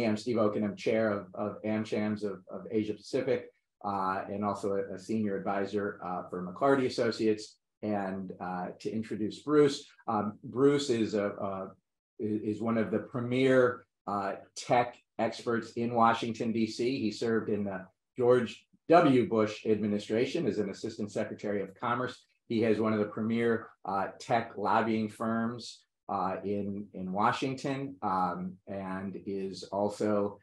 I'm Steve Okun. I'm chair of AmChams of Asia Pacific, and also a senior advisor for McClarty Associates. And to introduce Bruce, Bruce is one of the premier tech experts in Washington, D.C. He served in the George W. Bush administration as an assistant secretary of commerce. He has one of the premier tech lobbying firms in Washington, and is also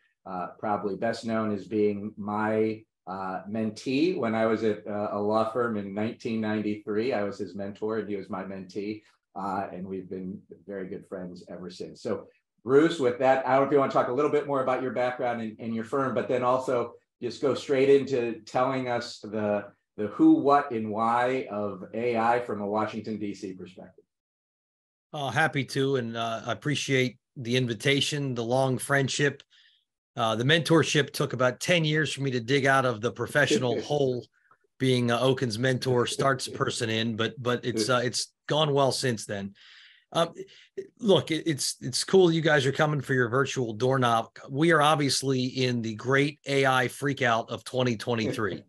probably best known as being my mentee. When I was at a law firm in 1993, I was his mentor and he was my mentee, and we've been very good friends ever since. So Bruce, with that, I don't know if you want to talk a little bit more about your background and your firm, but then also just go straight into telling us the who, what, and why of AI from a Washington, D.C. perspective. Happy to, and I appreciate the invitation, the long friendship. The mentorship took about 10 years for me to dig out of the professional hole, being Okun's mentor, starts person in, but it's gone well since then. Look, it's cool you guys are coming for your virtual door knock. We are obviously in the great AI freakout of 2023.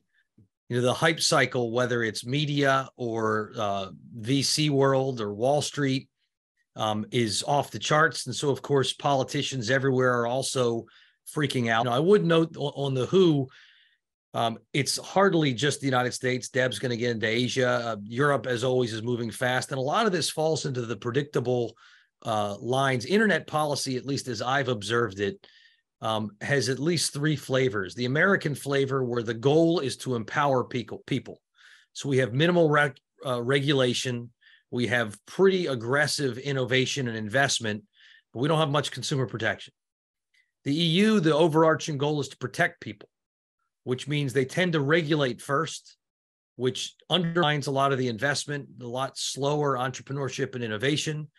You know, the hype cycle, whether it's media or VC world or Wall Street, is off the charts. And so, of course, politicians everywhere are also freaking out. Now, I would note on the who, it's hardly just the United States. Deb's going to get into Asia. Europe, as always, is moving fast. And a lot of this falls into the predictable lines. Internet policy, at least as I've observed it, has at least three flavors. The American flavor, where the goal is to empower people. So we have minimal regulation. We have pretty aggressive innovation and investment, but we don't have much consumer protection. The EU, the overarching goal is to protect people, which means they tend to regulate first, which undermines a lot of the investment, a lot slower entrepreneurship and innovation,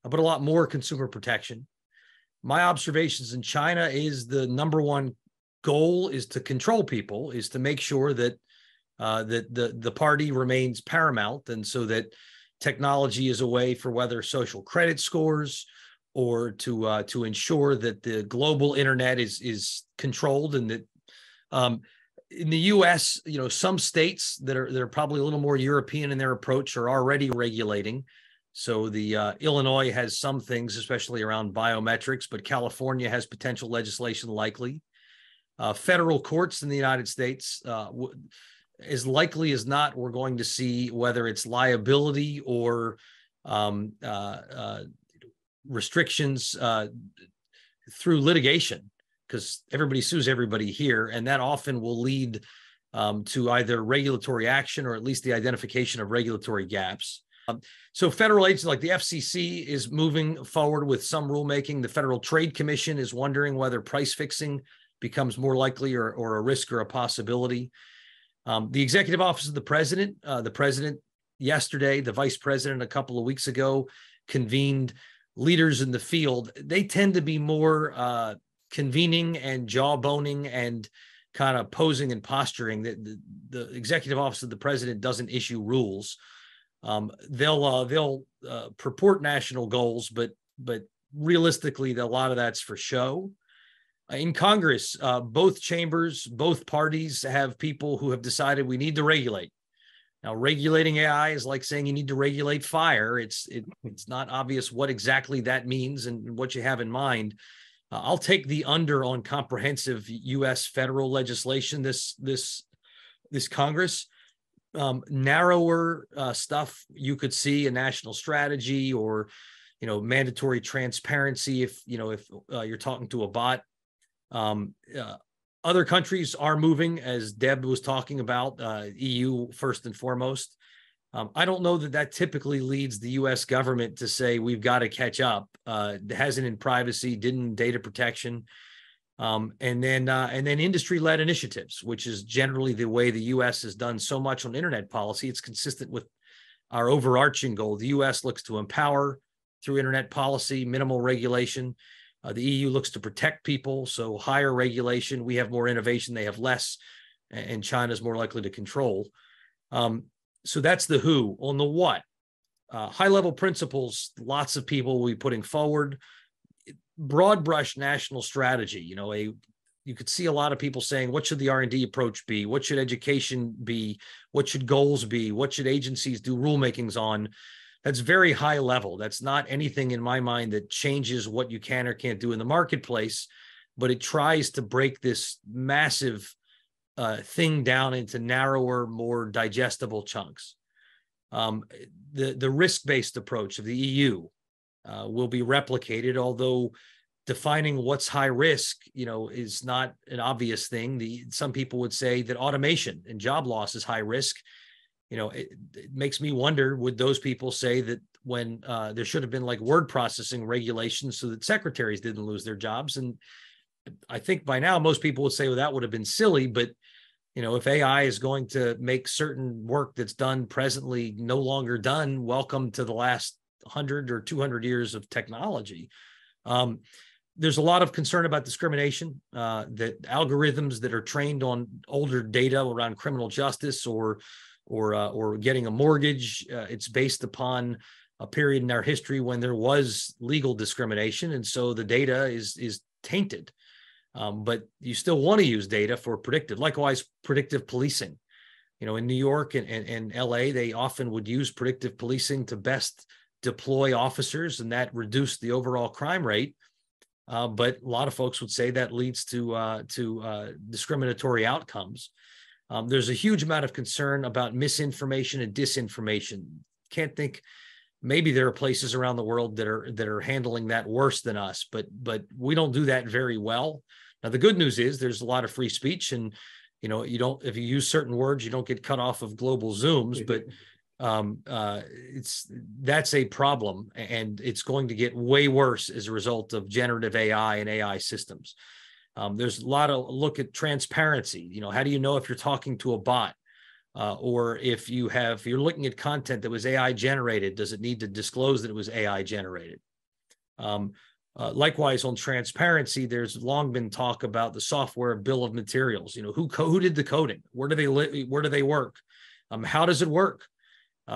but a lot more consumer protection. My observations in China is the number one goal is to control people, is to make sure that the party remains paramount, and so that technology is a way for whether social credit scores or to ensure that the global internet is controlled, and that in the U.S., you know, some states that are probably a little more European in their approach are already regulating. So the Illinois has some things, especially around biometrics, but California has potential legislation likely. Federal courts in the United States, as likely as not, we're going to see whether it's liability or restrictions through litigation, because everybody sues everybody here, and that often will lead to either regulatory action or at least the identification of regulatory gaps. So federal agencies like the FCC is moving forward with some rulemaking. The Federal Trade Commission is wondering whether price fixing becomes more likely or a risk or a possibility. The Executive Office of the President yesterday, the Vice President a couple of weeks ago, convened leaders in the field. They tend to be more convening and jawboning and kind of posing and posturing. The Executive Office of the President doesn't issue rules. They'll purport national goals, but realistically, a lot of that's for show. In Congress, both chambers, both parties have people who have decided we need to regulate. Now, regulating AI is like saying you need to regulate fire. It's not obvious what exactly that means and what you have in mind. I'll take the under on comprehensive U.S. federal legislation this Congress. Narrower stuff, you could see a national strategy or, you know, mandatory transparency if you're talking to a bot. Other countries are moving, as Deb was talking about, EU first and foremost. I don't know that typically leads the U.S. government to say we've got to catch up. It hasn't in privacy, didn't in data protection. And then industry-led initiatives, which is generally the way the U.S. has done so much on internet policy. It's consistent with our overarching goal. The U.S. looks to empower through internet policy, minimal regulation. The EU looks to protect people, so higher regulation. We have more innovation, they have less, and China's more likely to control. So that's the who. On the what, high-level principles, lots of people will be putting forward. broad brush national strategy. You could see a lot of people saying, what should the R&D approach be? What should education be? What should goals be? What should agencies do rulemakings on? That's very high level. That's not anything in my mind that changes what you can or can't do in the marketplace, but it tries to break this massive thing down into narrower, more digestible chunks. The risk-based approach of the EU will be replicated, although defining what's high risk, is not an obvious thing. Some people would say that automation and job loss is high risk. It makes me wonder, would those people say that when there should have been like word processing regulations so that secretaries didn't lose their jobs? And I think by now most people would say, well, that would have been silly. But if AI is going to make certain work that's done presently no longer done, welcome to the last 100 or 200 years of technology. There's a lot of concern about discrimination, that algorithms that are trained on older data around criminal justice or getting a mortgage, it's based upon a period in our history when there was legal discrimination, and so the data is tainted. But you still want to use data for predictive. Likewise, predictive policing. In New York and LA, they often would use predictive policing to best deploy officers, and that reduced the overall crime rate. But a lot of folks would say that leads to discriminatory outcomes. There's a huge amount of concern about misinformation and disinformation. Can't think, maybe there are places around the world that are handling that worse than us, but we don't do that very well. Now, the good news is there's a lot of free speech, and if you use certain words, you don't get cut off of global Zooms, but that's a problem, and it's going to get way worse as a result of generative AI and AI systems. There's a lot of look at transparency. How do you know if you're talking to a bot, or if you're looking at content that was AI generated? Does it need to disclose that it was AI generated? Likewise, on transparency, there's long been talk about the software bill of materials. Who did the coding? Where do they live? Where do they work? How does it work?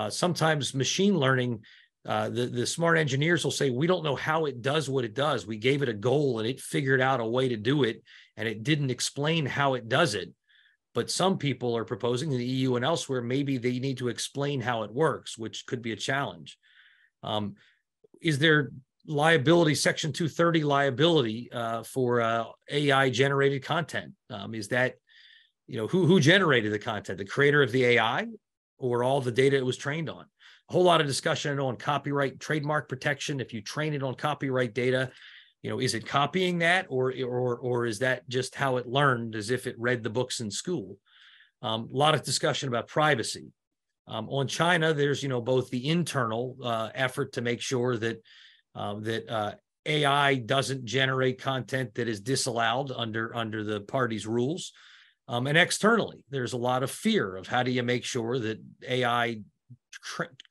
Sometimes machine learning, the smart engineers will say, we don't know how it does what it does. We gave it a goal and it figured out a way to do it, and it didn't explain how it does it. But some people are proposing in the EU and elsewhere, maybe they need to explain how it works, which could be a challenge. Is there liability, Section 230 liability for AI generated content? Is that, who generated the content, the creator of the AI or all the data it was trained on? A whole lot of discussion, I know, on copyright, trademark protection. If you train it on copyright data, is it copying that, or is that just how it learned, as if it read the books in school? A lot of discussion about privacy. On China, there's both the internal effort to make sure that AI doesn't generate content that is disallowed under the party's rules, and externally, there's a lot of fear of how do you make sure that AI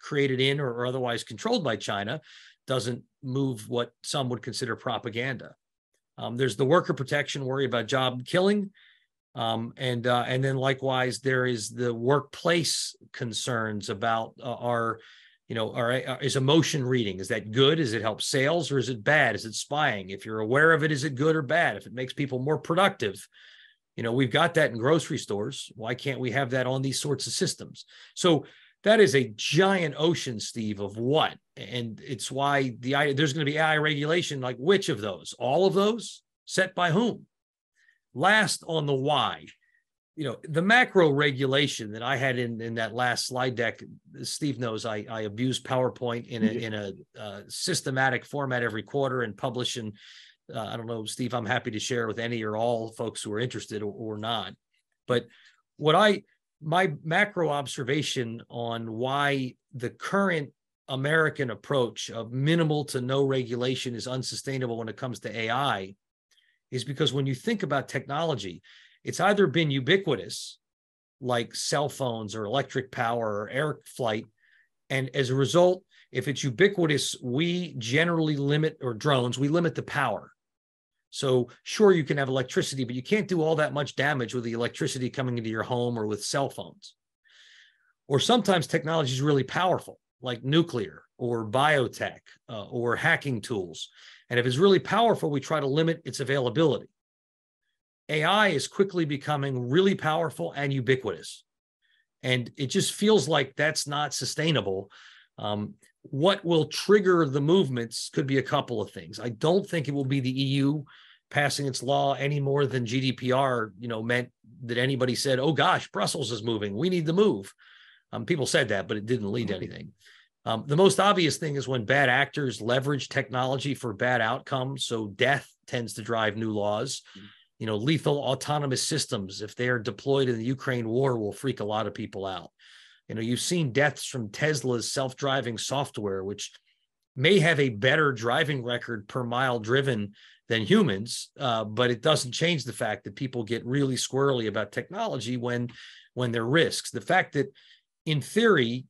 created in or otherwise controlled by China doesn't move what some would consider propaganda. There's the worker protection worry about job killing. And then likewise, there is the workplace concerns about is emotion reading, is that good? Is it help sales, or is it bad? Is it spying? If you're aware of it, is it good or bad? If it makes people more productive, we've got that in grocery stores. Why can't we have that on these sorts of systems? So that is a giant ocean, Steve, of what, and it's why there's going to be AI regulation. Like, which of those? All of those? Set by whom? Last, on the why, the macro regulation that I had in that last slide deck. Steve knows I abuse PowerPoint in a systematic format every quarter and publish. And I don't know, Steve, I'm happy to share with any or all folks who are interested or not. But my macro observation on why the current American approach of minimal to no regulation is unsustainable when it comes to AI is because when you think about technology, it's either been ubiquitous, like cell phones or electric power or air flight. And as a result, if it's ubiquitous, we generally limit, or drones, we limit the power. So sure, you can have electricity, but you can't do all that much damage with the electricity coming into your home or with cell phones. Or sometimes technology is really powerful, like nuclear. or biotech or hacking tools. And if it's really powerful, we try to limit its availability. AI is quickly becoming really powerful and ubiquitous. And it just feels like that's not sustainable. What will trigger the movements could be a couple of things. I don't think it will be the EU passing its law any more than GDPR, meant that anybody said, oh gosh, Brussels is moving, we need to move. People said that, but it didn't lead to anything. The most obvious thing is when bad actors leverage technology for bad outcomes. So death tends to drive new laws. Lethal autonomous systems, if they are deployed in the Ukraine war, will freak a lot of people out. You've seen deaths from Tesla's self-driving software, which may have a better driving record per mile driven than humans, but it doesn't change the fact that people get really squirrely about technology when there are risks. The fact that, in theory,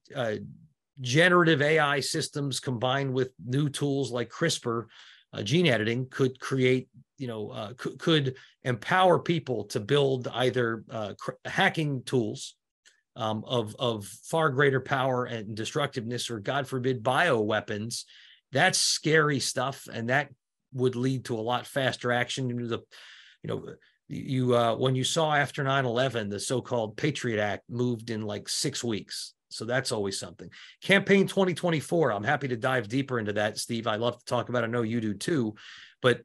generative AI systems combined with new tools like CRISPR, gene editing, could create, could empower people to build either hacking tools of far greater power and destructiveness, or God forbid, bioweapons. That's scary stuff, and that would lead to a lot faster action. When you saw after 9/11, the so-called Patriot Act moved in like 6 weeks. So that's always something. Campaign 2024, I'm happy to dive deeper into that, Steve. I love to talk about it. I know you do too. But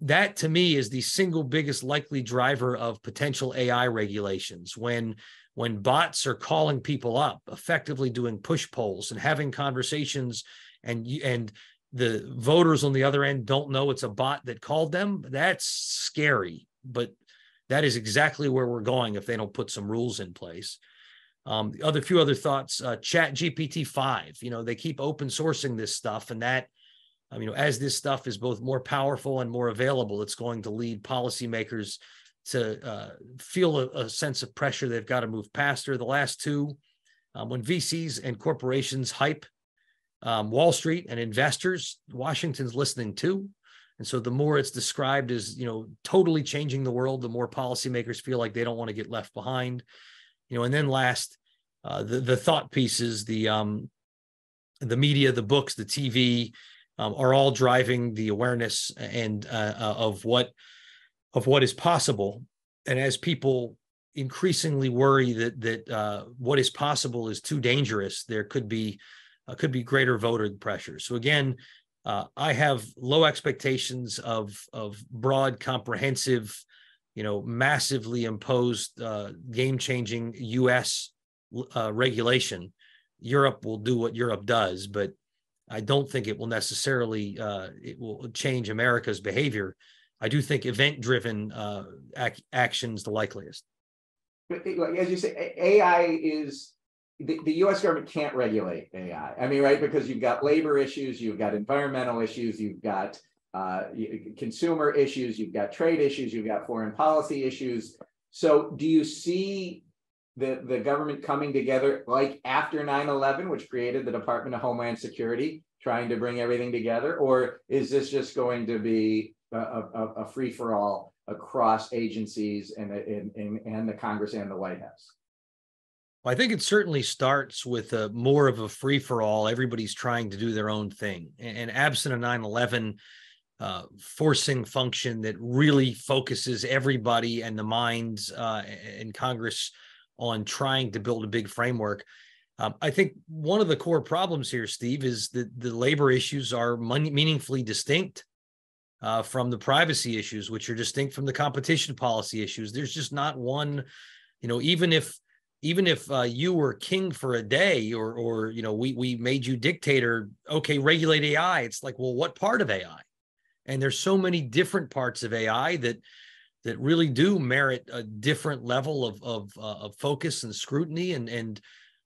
that, to me, is the single biggest likely driver of potential AI regulations. When bots are calling people up, effectively doing push polls and having conversations, and the voters on the other end don't know it's a bot that called them, that's scary. But that is exactly where we're going if they don't put some rules in place. The few other thoughts, Chat GPT-5, they keep open sourcing this stuff, and that, as this stuff is both more powerful and more available, it's going to lead policymakers to feel a sense of pressure. They've got to move faster. The last two, when VCs and corporations hype Wall Street and investors, Washington's listening too. And so the more it's described as, totally changing the world, the more policymakers feel like they don't want to get left behind. And then last, the thought pieces, the media, the books, the TV, are all driving the awareness and of what is possible. And as people increasingly worry that what is possible is too dangerous, there could be greater voter pressure. So again, I have low expectations of broad, comprehensive, massively imposed, game-changing U.S. regulation. Europe will do what Europe does, but I don't think it will necessarily it will change America's behavior. I do think event-driven action's the likeliest. But as you say, AI is the U.S. government can't regulate AI. I mean, right? Because you've got labor issues, you've got environmental issues, you've got consumer issues, you've got trade issues, you've got foreign policy issues. So do you see the government coming together like after 9/11, which created the Department of Homeland Security, trying to bring everything together? Or is this just going to be a free-for-all across agencies and the Congress and the White House? Well, I think it certainly starts with more of a free-for-all. Everybody's trying to do their own thing. And absent a 9/11 forcing function that really focuses everybody and the minds in Congress on trying to build a big framework, I think one of the core problems here, Steve, is that the labor issues are meaningfully distinct from the privacy issues, which are distinct from the competition policy issues. There's just not one, even if you were king for a day, or we made you dictator, okay, regulate AI. It's like, well, what part of AI? And there's so many different parts of AI that really do merit a different level of focus and scrutiny. And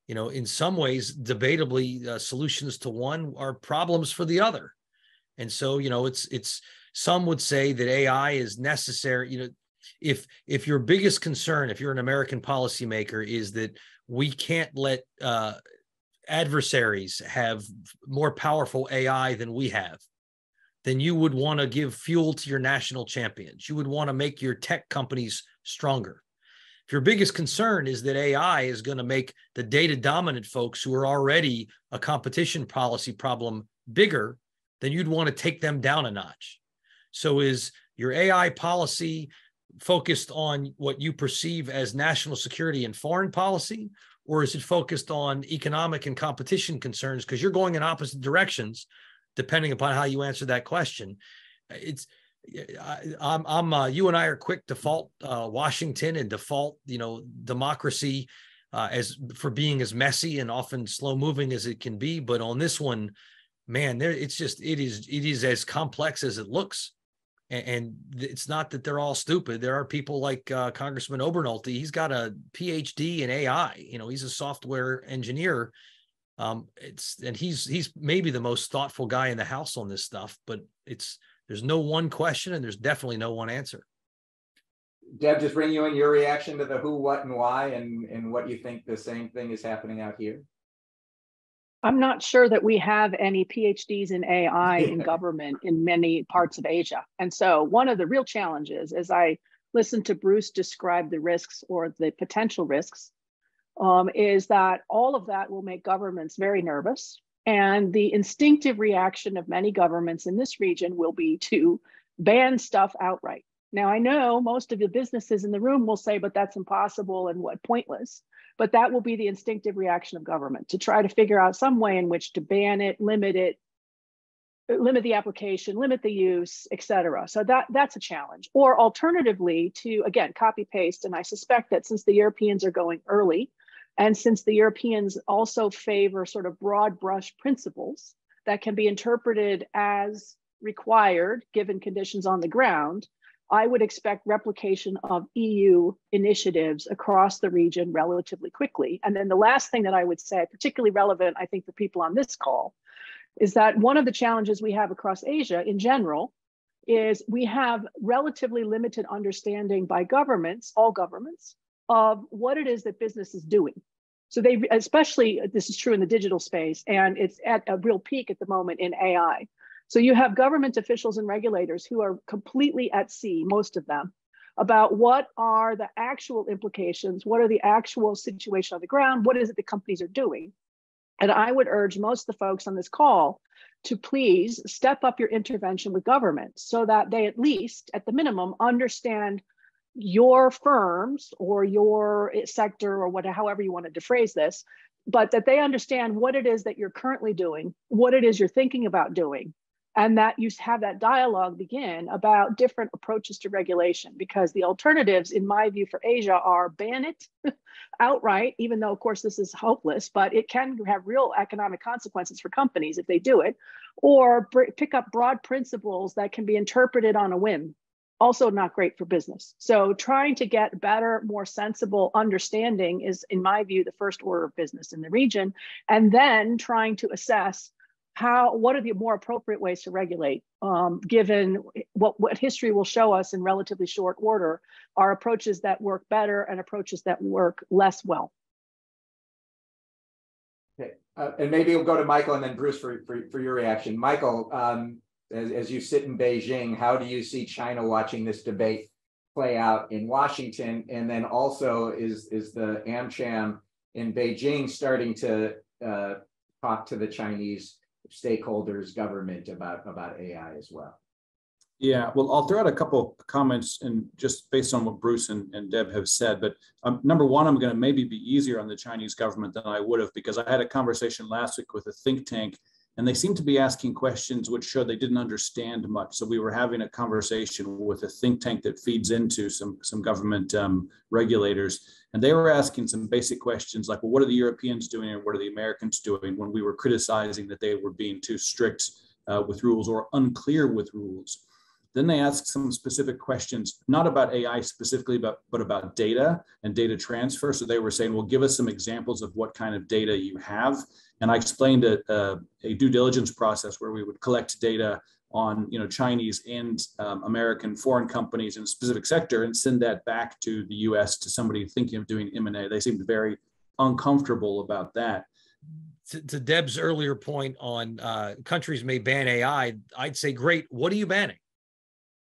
in some ways, debatably, solutions to one are problems for the other. And so, it's some would say that AI is necessary. If your biggest concern, if you're an American policymaker, is that we can't let adversaries have more powerful AI than we have, then you would want to give fuel to your national champions. You would want to make your tech companies stronger. If your biggest concern is that AI is going to make the data dominant folks who are already a competition policy problem bigger, then you'd want to take them down a notch. So is your AI policy focused on what you perceive as national security and foreign policy, or is it focused on economic and competition concerns? Because you're going in opposite directions, depending upon how you answer that question. You and I are quick to fault Washington and default, democracy as for being as messy and often slow moving as it can be. But on this one, man, it is as complex as it looks. And it's not that they're all stupid. There are people like Congressman Obernolte. He's got a PhD in AI. He's a software engineer. He's maybe the most thoughtful guy in the House on this stuff. But there's no one question, and there's definitely no one answer. Deb, just bring you in your reaction to the who, what, and why, and what you think the same thing is happening out here. I'm not sure that we have any PhDs in AI in government in many parts of Asia. And so one of the real challenges, as I listened to Bruce describe the risks or the potential risks, is that all of that will make governments very nervous. And the instinctive reaction of many governments in this region will be to ban stuff outright. Now, I know most of the businesses in the room will say, but that's impossible and what pointless. But that will be the instinctive reaction of government, to try to figure out some way in which to ban it, limit the application, limit the use, et cetera. So that's a challenge. Or alternatively, to, again, copy paste. And I suspect that since the Europeans are going early, and since the Europeans also favor sort of broad brush principles that can be interpreted as required given conditions on the ground, I would expect replication of EU initiatives across the region relatively quickly. And then the last thing that I would say, particularly relevant, I think, for people on this call, is that one of the challenges we have across Asia in general is we have relatively limited understanding by governments, all governments, of what it is that business is doing. So especially this is true in the digital space, and it's at a real peak at the moment in AI. So you have government officials and regulators who are completely at sea, most of them, about what are the actual implications, what are the actual situation on the ground, what is it the companies are doing. And I would urge most of the folks on this call to please step up your intervention with government so that they at least, at the minimum, understand your firms or your sector or however you want to phrase this, but that they understand what it is that you're currently doing, what it is you're thinking about doing, and that you have that dialogue begin about different approaches to regulation, because the alternatives, in my view, for Asia are ban it outright, even though, of course, this is hopeless, but it can have real economic consequences for companies if they do it, or pick up broad principles that can be interpreted on a whim. Also not great for business. So trying to get better, more sensible understanding is, in my view, the first order of business in the region, and then trying to assess what are the more appropriate ways to regulate, given what history will show us in relatively short order are approaches that work better and approaches that work less well. Okay, and maybe we'll go to Michael and then Bruce for your reaction. Michael, as you sit in Beijing, how do you see China watching this debate play out in Washington? And then also, is the AmCham in Beijing starting to talk to the Chinese stakeholders, government about AI as well? Yeah, well, I'll throw out a couple of comments and just based on what Bruce and Deb have said. But number one, I'm going to maybe be easier on the Chinese government than I would have, because I had a conversation last week with a think tank, and they seemed to be asking questions which showed they didn't understand much. So we were having a conversation with a think tank that feeds into some government regulators. And they were asking some basic questions like, well, what are the Europeans doing and what are the Americans doing, when we were criticizing that they were being too strict with rules or unclear with rules. Then they asked some specific questions, not about AI specifically, but about data and data transfer. So they were saying, well, give us some examples of what kind of data you have. And I explained a due diligence process where we would collect data on Chinese and American foreign companies in a specific sector and send that back to the US to somebody thinking of doing M&A. They seemed very uncomfortable about that. To Deb's earlier point on countries may ban AI, I'd say, great, what are you banning?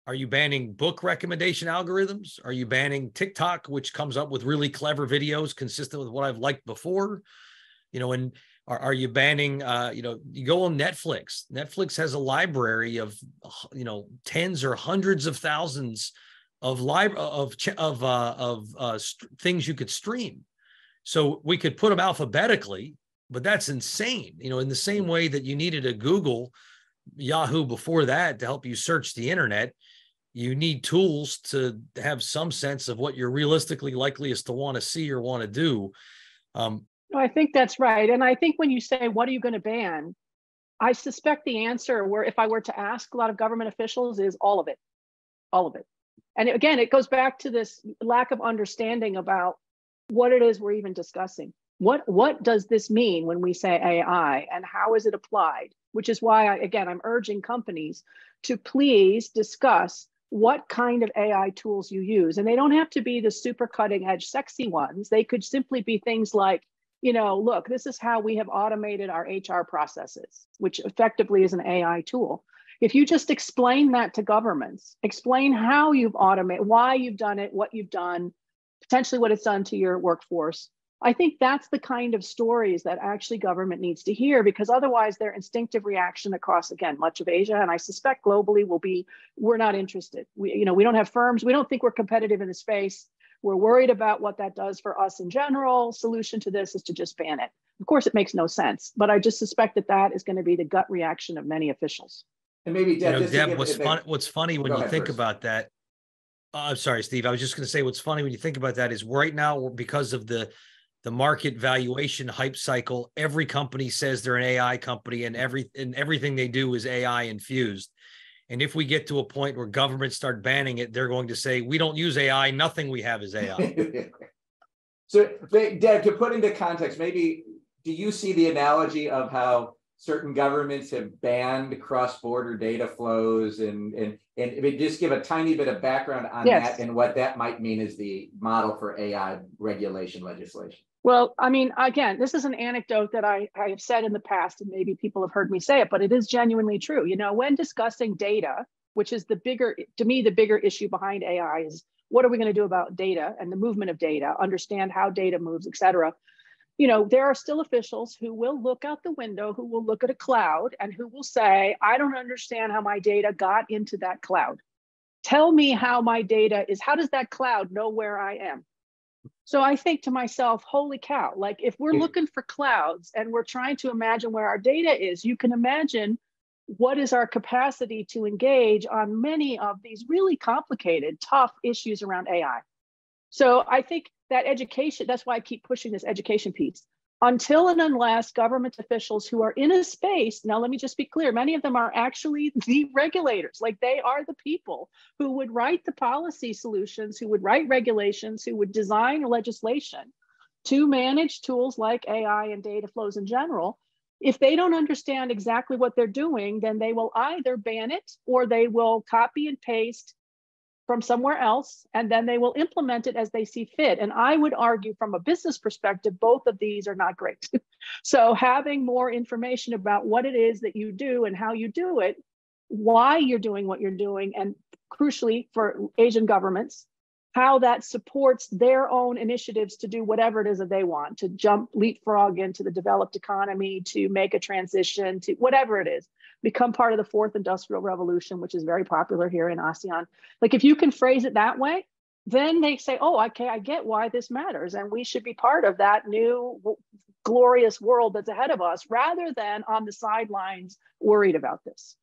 Are you banning book recommendation algorithms? Are you banning TikTok, which comes up with really clever videos consistent with what I've liked before? You know, and are you banning, you know, you go on Netflix. Netflix has a library of, you know, tens or hundreds of thousands of things you could stream. So we could put them alphabetically, but that's insane. You know, in the same way that you needed a Google, Yahoo before that to help you search the internet, you need tools to have some sense of what you're realistically likeliest to want to see or want to do. No, I think that's right. And I think when you say, what are you going to ban? I suspect the answer, where if I were to ask a lot of government officials, is all of it, all of it. And again, it goes back to this lack of understanding about what it is we're even discussing. What does this mean when we say AI, and how is it applied? Which is why, I'm urging companies to please discuss what kind of AI tools you use. And they don't have to be the super cutting edge, sexy ones. They could simply be things like, you know, look, this is how we have automated our HR processes, which effectively is an AI tool. If you just explain that to governments, explain how you've automated, why you've done it, what you've done, potentially what it's done to your workforce, I think that's the kind of stories that actually government needs to hear, because otherwise their instinctive reaction across, again, much of Asia, and I suspect globally, will be, we're not interested. We don't have firms. We don't think we're competitive in the space. We're worried about what that does for us in general. Solution to this is to just ban it. Of course, it makes no sense, but I just suspect that that is going to be the gut reaction of many officials. And maybe Deb, what's funny when you think about that, I'm sorry, Steve, I was just going to say, what's funny when you think about that is right now, because of the market valuation hype cycle, every company says they're an AI company, and everything they do is AI infused. And if we get to a point where governments start banning it, they're going to say, we don't use AI, nothing we have is AI. So Deb, to put into context, maybe, do you see the analogy of how certain governments have banned cross-border data flows, and just give a tiny bit of background on that and what that might mean as the model for AI regulation legislation? Well, I mean, again, this is an anecdote that I have said in the past, and maybe people have heard me say it, but it is genuinely true. You know, when discussing data, which is the bigger issue behind AI, is what are we going to do about data and the movement of data, understand how data moves, et cetera. You know, there are still officials who will look out the window, who will look at a cloud, and who will say, I don't understand how my data got into that cloud. Tell me how my data is, how does that cloud know where I am? So I think to myself, holy cow, like if we're looking for clouds and we're trying to imagine where our data is, you can imagine what is our capacity to engage on many of these really complicated, tough issues around AI. So I think that education, that's why I keep pushing this education piece. Until and unless government officials who are in a space, now let me just be clear, many of them are actually the regulators, like they are the people who would write the policy solutions, who would write regulations, who would design legislation to manage tools like AI and data flows in general. If they don't understand exactly what they're doing, then they will either ban it or they will copy and paste from somewhere else, and then they will implement it as they see fit. And I would argue from a business perspective, both of these are not great. So having more information about what it is that you do and how you do it, why you're doing what you're doing, and crucially for Asian governments, how that supports their own initiatives to do whatever it is that they want, to leapfrog into the developed economy, to make a transition, to whatever it is, become part of the fourth industrial revolution, which is very popular here in ASEAN. Like if you can phrase it that way, then they say, oh, okay, I get why this matters. And we should be part of that new glorious world that's ahead of us, rather than on the sidelines worried about this.